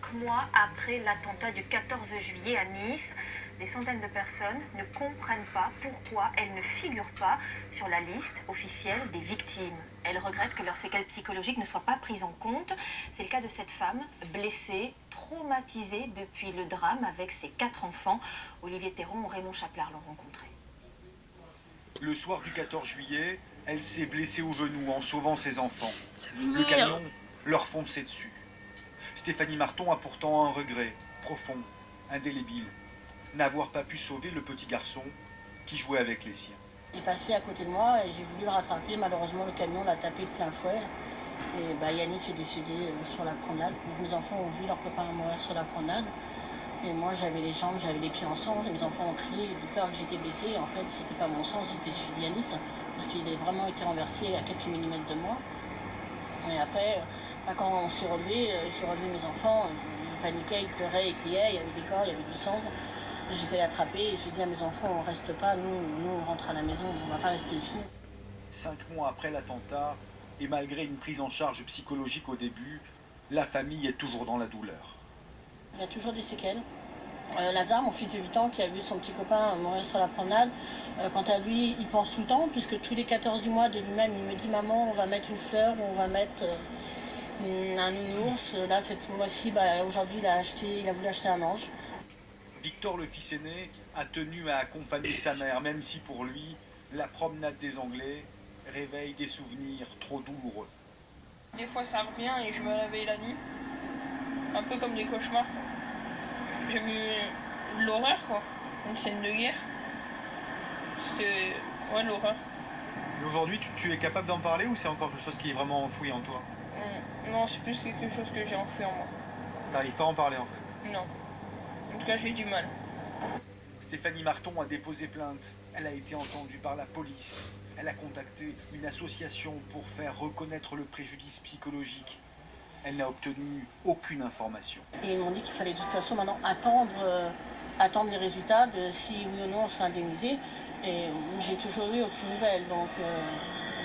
5 mois après l'attentat du 14 juillet à Nice, des centaines de personnes ne comprennent pas pourquoi elles ne figurent pas sur la liste officielle des victimes. Elles regrettent que leurs séquelles psychologiques ne soient pas prises en compte. C'est le cas de cette femme, blessée, traumatisée depuis le drame avec ses 4 enfants. Olivier Théron ou Raymond Chaplard l'ont rencontrée. Le soir du 14 juillet, elle s'est blessée au genou en sauvant ses enfants. Le camion leur fonçait dessus. Stéphanie Marton a pourtant un regret profond, indélébile, n'avoir pas pu sauver le petit garçon qui jouait avec les siens. Il est passé à côté de moi et j'ai voulu le rattraper. Malheureusement, le camion l'a tapé de plein fouet. Et Yanis est décédé sur la promenade. Donc, mes enfants ont vu leur papa mourir sur la promenade. Et moi, j'avais les jambes, j'avais les pieds en sang. Mes enfants ont crié de peur que j'étais blessée. En fait, c'était pas mon sang, c'était celui de Yanis. Parce qu'il a vraiment été renversé à quelques millimètres de moi. Et après, quand on s'est relevé, j'ai relevé mes enfants. Ils paniquaient, ils pleuraient, ils criaient. Il y avait des corps, il y avait du sang. J'essaie d'attraper et j'ai dit à mes enfants, on reste pas, nous on rentre à la maison, on va pas rester ici. 5 mois après l'attentat, et malgré une prise en charge psychologique au début, la famille est toujours dans la douleur. Il y a toujours des séquelles. Lazare, mon fils de 8 ans, qui a vu son petit copain mourir sur la promenade, quant à lui, il pense tout le temps, puisque tous les 14 du mois de lui-même, il me dit, maman, on va mettre une fleur, ou on va mettre un nounours. Là, cette mois-ci, aujourd'hui, il a voulu acheter un ange. Victor, le fils aîné, a tenu à accompagner sa mère, même si pour lui, la promenade des Anglais réveille des souvenirs trop douloureux. Des fois ça revient et je me réveille la nuit, un peu comme des cauchemars. J'ai vu l'horreur, quoi, une scène de guerre. C'était, ouais, l'horreur. Aujourd'hui, tu es capable d'en parler ou c'est encore quelque chose qui est vraiment enfoui en toi? Non, c'est plus quelque chose que j'ai enfoui en moi. T'arrives pas à en parler en fait? Non. En tout cas, j'ai du mal. Stéphanie Marton a déposé plainte. Elle a été entendue par la police. Elle a contacté une association pour faire reconnaître le préjudice psychologique. Elle n'a obtenu aucune information. Et ils m'ont dit qu'il fallait de toute façon maintenant attendre les résultats de si oui ou non on serait indemnisé. Et j'ai toujours eu aucune nouvelle, donc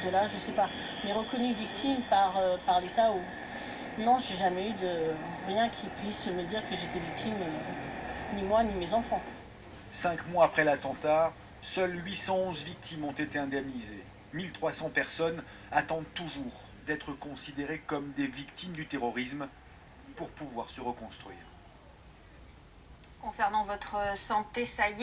de là je sais pas. Mais reconnue victime par l'État, ou non, j'ai jamais eu de rien qui puisse me dire que j'étais victime, ni moi ni mes enfants. 5 mois après l'attentat, seules 811 victimes ont été indemnisées. 1300 personnes attendent toujours d'être considérées comme des victimes du terrorisme pour pouvoir se reconstruire. Concernant votre santé, ça y est.